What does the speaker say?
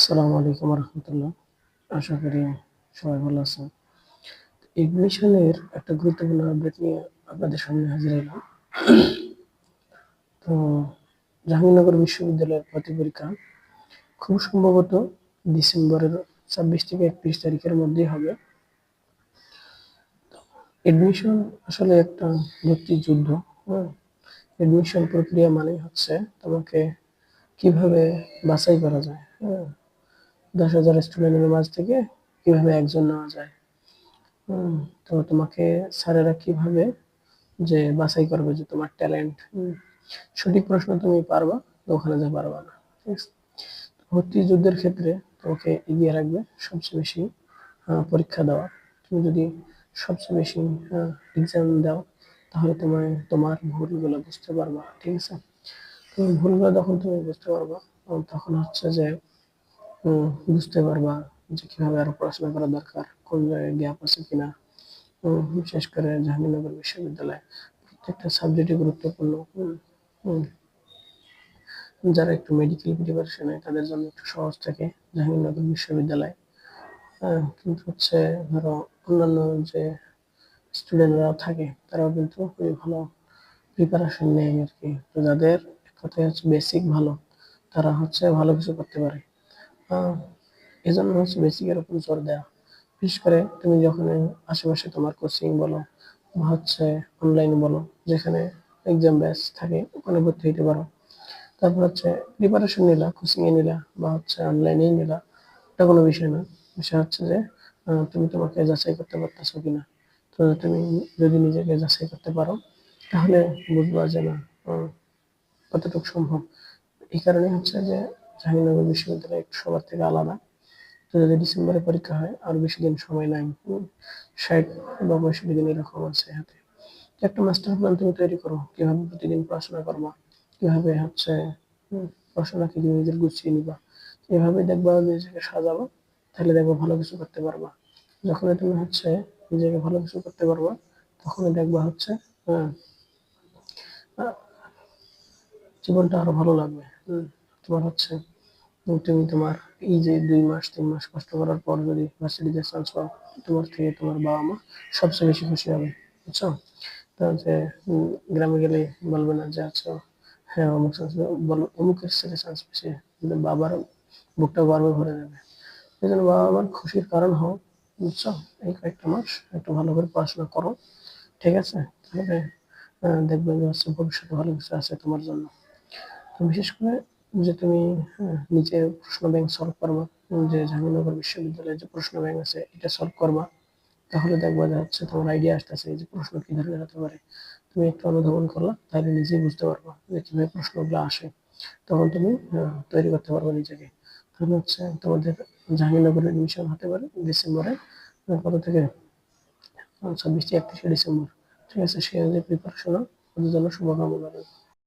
আসসালামু আলাইকুম রহমতুল্লাহ। আশা করি সবাই ভালো আছেন। এডমিশনের একটা গুরুত্বপূর্ণ আপডেট নিয়ে আপনাদের সামনে হাজির হলাম। তো জাহাঙ্গীরনগর বিশ্ববিদ্যালয়ের ভর্তি পরীক্ষা খুব সম্ভবত ডিসেম্বরের 26 থেকে 31 তারিখের মধ্যেই হবে। এডমিশন আসলে একটা ভর্তি যুদ্ধ। হ্যাঁ, এডমিশন প্রক্রিয়া মানেই হচ্ছে তোমাকে কিভাবে বাছাই করা যায়। হ্যাঁ, 10,000 স্টুডেন্টের মাঝ থেকে কিভাবে একজন নেওয়া যায়। হুম, তো তোমাকে স্যারেরা কিভাবে যে বাছাই করবে যে তোমার ট্যালেন্ট, সঠিক প্রশ্ন তুমি পারবা, তো ওখানে যা পারবা না। ঠিক আছে? ভর্তি যুদ্ধের ক্ষেত্রে তোমাকে এগিয়ে রাখবে সবচেয়ে বেশি পরীক্ষা দেওয়া। তুমি যদি সবচেয়ে বেশি এক্সাম দাও, তাহলে তোমার ভুলগুলো বুঝতে পারবা। ঠিক আছে? তুমি ভুলগুলো যখন তুমি বুঝতে পারবা, তখন হচ্ছে যে বুঝতে পারবা যে কিভাবে আরো পড়াশোনা করা দরকার, কোন জায়গায় গ্যাপ আছে কিনা। বিশেষ করে জাহাঙ্গীরনগর বিশ্ববিদ্যালয় প্রত্যেকটা সাবজেক্টই গুরুত্বপূর্ণ। হুম, হুম। যারা একটু মেডিকেল প্রিপারেশন নেয় তাদের জন্য একটু সহজ থাকে জাহাঙ্গীরনগর বিশ্ববিদ্যালয়। কিন্তু হচ্ছে ধরো অন্যান্য যে স্টুডেন্টরা থাকে তারাও কিন্তু খুবই ভালো প্রিপারেশন নেয় আর কি। তো যাদের এক কথায় হচ্ছে বেসিক ভালো, তারা হচ্ছে ভালো কিছু করতে পারে। আহ, এজন্য হচ্ছে বেসিকের উপর জোর দেওয়া। বিশেষ করে তুমি যখন আশেপাশে তোমার কোচিং বলো বা হচ্ছে অনলাইন বলো, যেখানে এক্সাম ব্যাচ থাকে ওখানে ভর্তি হইতে পারো। তারপর হচ্ছে প্রিপারেশন নিলা, কোচিং এ নিলা বা হচ্ছে অনলাইনেই নিলা, এটা কোনো বিষয় না। বিষয় হচ্ছে যে তুমি তোমাকে যাচাই করতে পারতেছো কিনা। তো তুমি যদি নিজেকে যাচাই করতে পারো, তাহলে বুঝবা যে না কতটুকু সম্ভব। এই কারণে হচ্ছে যে জাহাঙ্গীরনগর বিশ্ববিদ্যালয় একটু সবার থেকে আলাদা। তো যদি ডিসেম্বরে পরীক্ষা হয় আর বেশি দিন সময় নাই, 60 বা 65 দিন এরকম আছে হাতে। একটা মাস্টার প্ল্যান তুমি তৈরি করো, কিভাবে প্রতিদিন পড়াশোনা করবা, কিভাবে হচ্ছে পড়াশোনাকে তুমি নিজের গুছিয়ে নিবা। এভাবে দেখবা নিজেকে সাজাবো, তাহলে দেখবো ভালো কিছু করতে পারবা। যখন তুমি হচ্ছে নিজেকে ভালো কিছু করতে পারবা, তখনই দেখবা হচ্ছে হ্যাঁ আহ, জীবনটা আরো ভালো লাগবে। তোমার হচ্ছে তুমি তোমার এই যে 2 মাস 3 মাস কষ্ট করার পর যদি ভার্সিটিতে চান্স পাও, তোমার থেকে তোমার বাবা মা সবচেয়ে বেশি খুশি হবে। বুঝছো? তো যে গ্রামে গেলে বলবে না যে আচ্ছা হ্যাঁ অমুক চান্স, বলো অমুকের ছেলে চান্স পেয়েছে, কিন্তু বাবার বুকটা গর্বে ভরে যাবে। এই জন্য বাবা মার খুশির কারণ হও। বুঝছো? এই কয়েকটা মাস একটু ভালো করে পড়াশোনা করো। ঠিক আছে? তাহলে দেখবে যে হচ্ছে ভবিষ্যতে ভালো কিছু আছে তোমার জন্য। তো বিশেষ করে যে তুমি নিজে প্রশ্ন ব্যাংক সলভ করবা, যে জাহাঙ্গীরনগর বিশ্ববিদ্যালয়ের যে প্রশ্ন ব্যাংক আছে এটা সলভ করবা, তাহলে দেখবা যে হচ্ছে তোমার আইডিয়া আসতেছে এই যে প্রশ্ন কি ধরনের হতে পারে। তুমি একটু অনুধাবন করলা, তাহলে নিজেই বুঝতে পারবা যে কিভাবে প্রশ্নগুলো আসে। তখন তুমি তৈরি করতে পারবে নিজেকে। তাহলে হচ্ছে তোমাদের জাহাঙ্গীরনগরের এডমিশন হতে পারে ডিসেম্বরে, কত থেকে 26 থেকে 31 ডিসেম্বর। ঠিক আছে? সেই অনুযায়ী প্রিপারেশন ওদের জন্য শুভকামনা রইল।